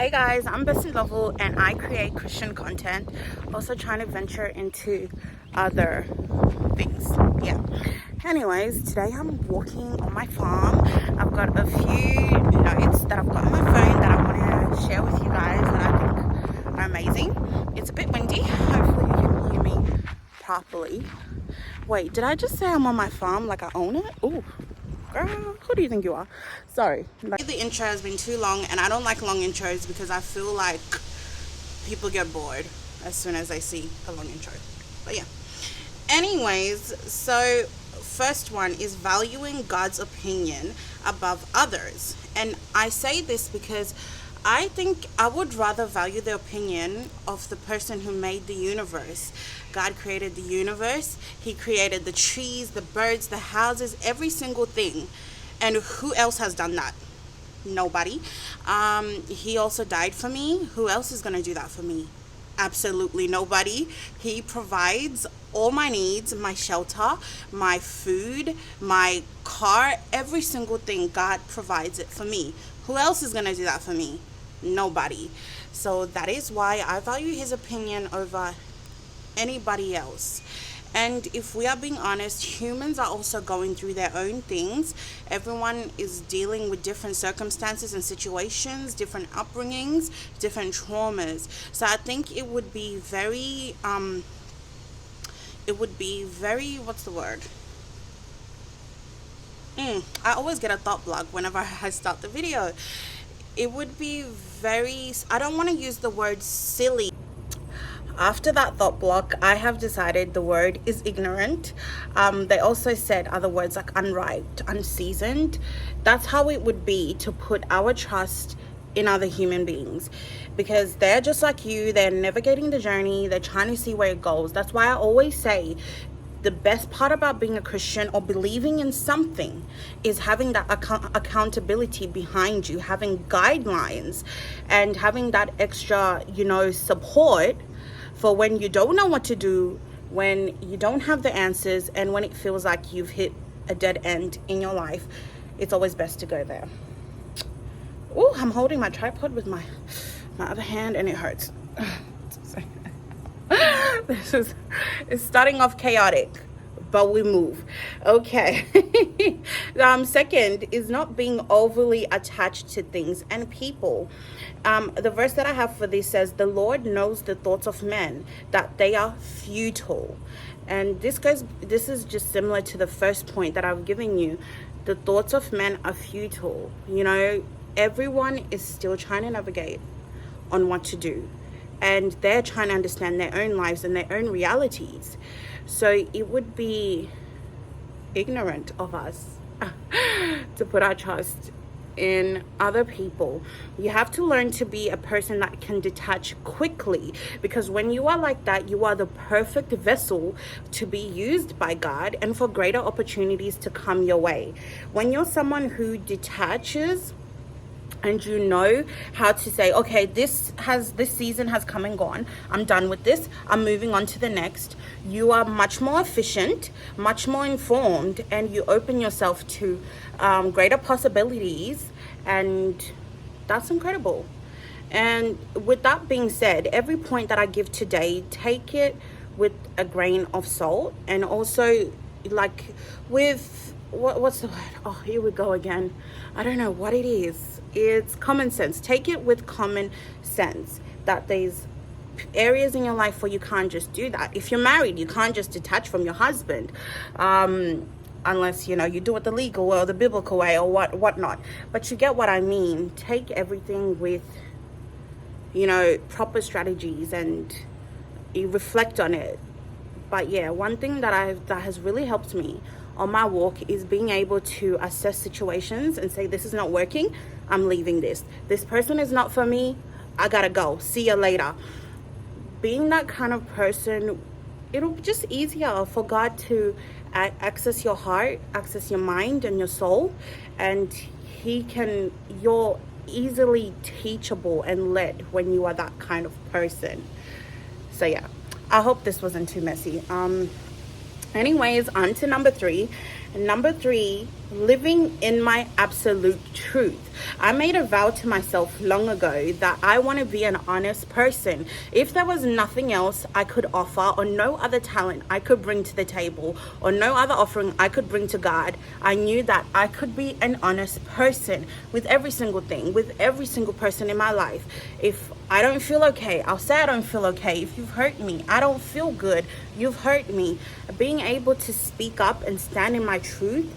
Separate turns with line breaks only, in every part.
Hey guys, I'm Ndlovu and I create Christian content, also trying to venture into other things. Yeah. Anyways, today I'm walking on my farm. I've got a few notes that I've got on my phone that I want to share with you guys that I think are amazing. It's a bit windy. Hopefully you can hear me properly. Wait, did I just say I'm on my farm like I own it? Ooh. Girl, who do you think you are? Sorry. The intro has been too long and I don't like long intros because I feel like people get bored as soon as they see a long intro. But yeah. Anyways, so first one is valuing God's opinion above others. And I say this because I think I would rather value the opinion of the person who made the universe. God created the universe. He created the trees, the birds, the houses, every single thing. And who else has done that? Nobody. He also died for me. Who else is going to do that for me? Absolutely nobody. He provides all my needs, my shelter, my food, my car, every single thing. God provides it for me. Who else is going to do that for me? Nobody. So that is why I value his opinion over anybody else. And if we are being honest, humans are also going through their own things. Everyone is dealing with different circumstances and situations, different upbringings, different traumas. So I think it would be very what's the word? I always get a thought block whenever I start the video. It would be I don't want to use the word silly. After that thought block, I have decided the word is ignorant. They also said other words like unripe, unseasoned. That's how it would be to put our trust in other human beings, because they're just like you. They're navigating the journey. They're trying to see where it goes. That's why I always say the best part about being a Christian or believing in something is having that accountability behind you, having guidelines and having that extra, support for when you don't know what to do, when you don't have the answers, and when it feels like you've hit a dead end in your life. It's always best to go there. Oh, I'm holding my tripod with my other hand and it hurts. It's starting off chaotic, but we move. Okay. Second is not being overly attached to things and people. The verse that I have for this says, the Lord knows the thoughts of men, that they are futile. And this is just similar to the first point that I've given you. The thoughts of men are futile. Everyone is still trying to navigate on what to do. And they're trying to understand their own lives and their own realities. So it would be ignorant of us to put our trust in other people. You have to learn to be a person that can detach quickly, because when you are like that, you are the perfect vessel to be used by God and for greater opportunities to come your way. When you're someone who detaches and you know how to say, okay, this season has come and gone. I'm done with this. I'm moving on to the next. You are much more efficient, much more informed, and you open yourself to greater possibilities, and that's incredible. And with that being said, every point that I give today, take it with a grain of salt, and also like with what's the word? Oh, here we go again. I don't know what it is. It's common sense. Take it with common sense that there's areas in your life where you can't just do that. If you're married, you can't just detach from your husband, unless you do it the legal way or the biblical way or whatnot. But you get what I mean. Take everything with proper strategies and you reflect on it. But yeah, one thing that has really helped me on my walk is being able to assess situations and say, this is not working, I'm leaving this. This person is not for me, I gotta go. See you later. Being that kind of person, it'll be just easier for God to access your heart, access your mind and your soul, and you're easily teachable and led when you are that kind of person. So yeah, I hope this wasn't too messy. Anyways, on to number 3. Number 3 living in my absolute truth. I made a vow to myself long ago that I want to be an honest person. If there was nothing else I could offer, or no other talent I could bring to the table, or no other offering I could bring to God, I knew that I could be an honest person with every single thing, with every single person in my life. If I don't feel okay, I'll say I don't feel okay. If you've hurt me, I don't feel good, you've hurt me. Being able to speak up and stand in my truth,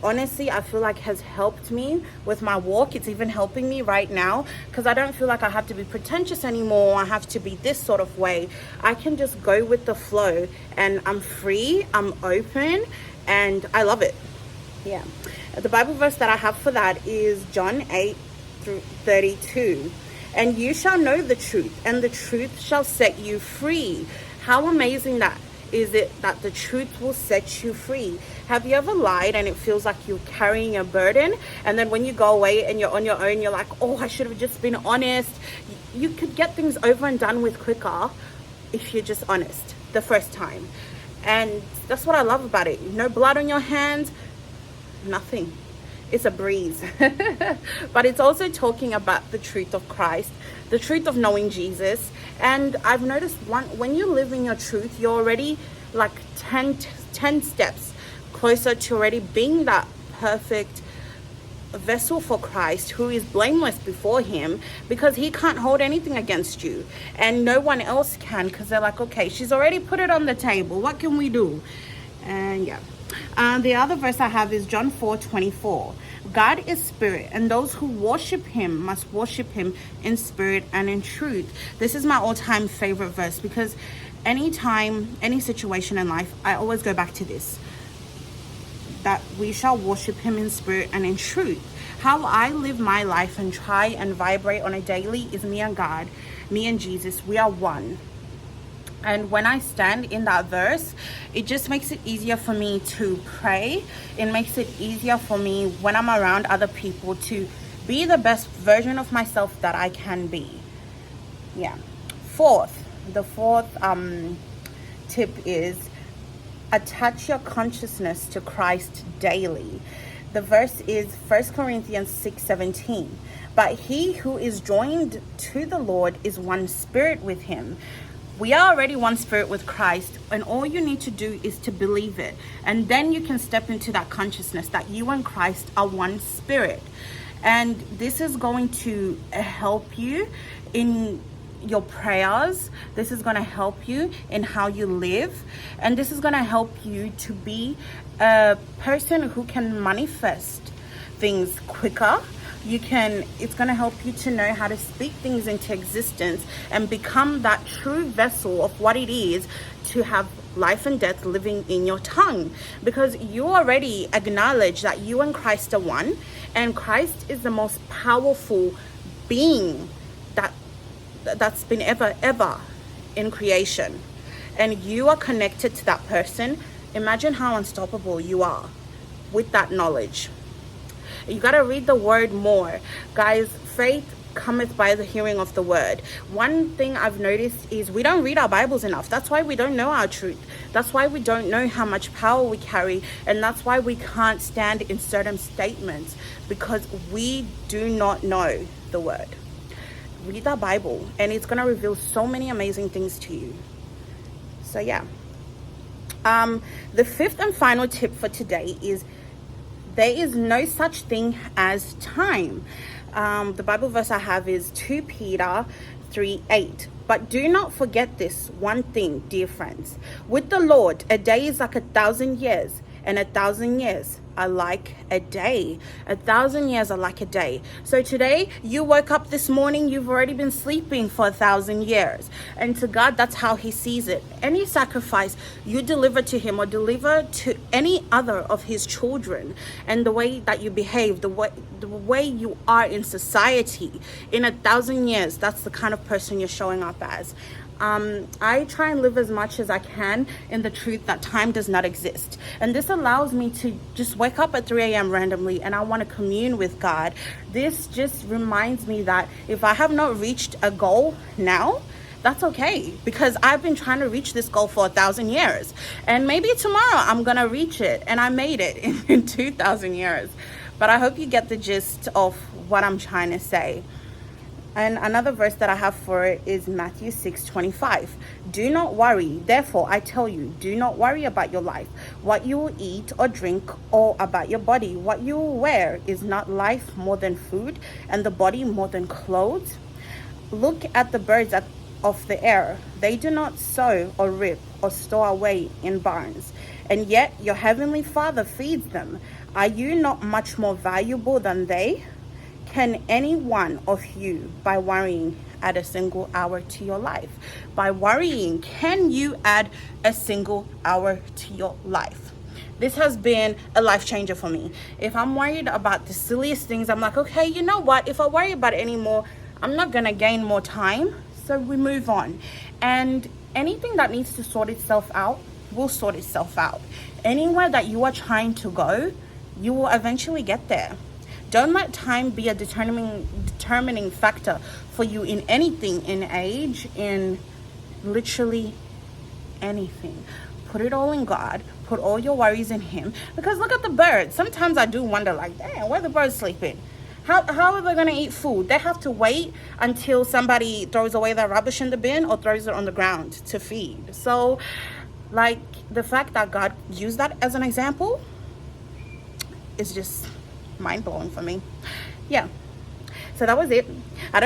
honestly, I feel like has helped me with my walk. It's even helping me right now, because I don't feel like I have to be pretentious anymore. I have to be this sort of way. I can just go with the flow, and I'm free, I'm open, and I love it. Yeah. The Bible verse that I have for that is John 8:32. And you shall know the truth, and the truth shall set you free. How amazing that is it that the truth will set you free. Have you ever lied and it feels like you're carrying a burden, and then when you go away and you're on your own, you're like, oh, I should have just been honest. You could get things over and done with quicker if you're just honest the first time. And that's what I love about it. No blood on your hands, nothing. It's a breeze. But it's also talking about the truth of Christ, the truth of knowing Jesus. And I've noticed when you live in your truth, you're already like 10 steps closer to already being that perfect vessel for Christ, who is blameless before him, because he can't hold anything against you, and no one else can, because they're like, okay, she's already put it on the table, what can we do? And yeah. The other verse I have is John 4:24. God is spirit, and those who worship him must worship him in spirit and in truth. This is my all-time favorite verse, because anytime, any situation in life, I always go back to this, that we shall worship him in spirit and in truth. How I live my life and try and vibrate on a daily is me and God, me and Jesus, we are one. And when I stand in that verse, it just makes it easier for me to pray. It makes it easier for me when I'm around other people to be the best version of myself that I can be. Yeah. The fourth tip is attach your consciousness to Christ daily. The verse is 1 Corinthians 6:17. But he who is joined to the Lord is one spirit with him. We are already one spirit with Christ, and all you need to do is to believe it. And then you can step into that consciousness that you and Christ are one spirit. And this is going to help you in your prayers. This is going to help you in how you live. And this is going to help you to be a person who can manifest things quicker. It's going to help you to know how to speak things into existence and become that true vessel of what it is to have life and death living in your tongue, because you already acknowledge that you and Christ are one, and Christ is the most powerful being that's been ever in creation, and you are connected to that person. Imagine how unstoppable you are with that knowledge. You got to read the word more. Guys, faith cometh by the hearing of the word. One thing I've noticed is we don't read our Bibles enough. That's why we don't know our truth. That's why we don't know how much power we carry. And that's why we can't stand in certain statements, because we do not know the word. Read our Bible, and it's going to reveal so many amazing things to you. So yeah. The fifth and final tip for today is there is no such thing as time. The Bible verse I have is 2 Peter 3:8. But do not forget this one thing, dear friends. With the Lord, a day is like 1,000 years, and 1,000 years are like a day. 1,000 years are like a day. So today, you woke up this morning, you've already been sleeping for 1,000 years. And to God, that's how he sees it. Any sacrifice you deliver to him or deliver to any other of his children, and the way that you behave, the way you are in society, in 1,000 years, that's the kind of person you're showing up as. I try and live as much as I can in the truth that time does not exist. And this allows me to just wake up at 3 a.m. randomly and I want to commune with God. This just reminds me that if I have not reached a goal now, That's okay, because I've been trying to reach this goal for 1,000 years, and maybe tomorrow I'm gonna reach it, and I made it in 2,000 years. But I hope you get the gist of what I'm trying to say. And another verse that I have for it is Matthew 6:25. Do not worry, therefore I tell you, do not worry about your life, what you will eat or drink, or about your body, what you will wear. Is not life more than food, and the body more than clothes? Look at the birds of the air. They do not sow or reap or store away in barns, and yet your heavenly Father feeds them. Are you not much more valuable than they? Can any one of you, by worrying, add a single hour to your life? By worrying, can you add a single hour to your life? This has been a life changer for me. If I'm worried about the silliest things, I'm like, okay, you know what? If I worry about it anymore, I'm not gonna gain more time. So we move on. And anything that needs to sort itself out will sort itself out. Anywhere that you are trying to go, you will eventually get there. Don't let time be a determining factor for you in anything, in age, in literally anything. Put it all in God. Put all your worries in Him. Because look at the birds. Sometimes I do wonder, like, damn, where the birds sleeping? How are they going to eat food? They have to wait until somebody throws away their rubbish in the bin or throws it on the ground to feed. So, like, the fact that God used that as an example is just mind-blowing for me. Yeah. So that was it. I don't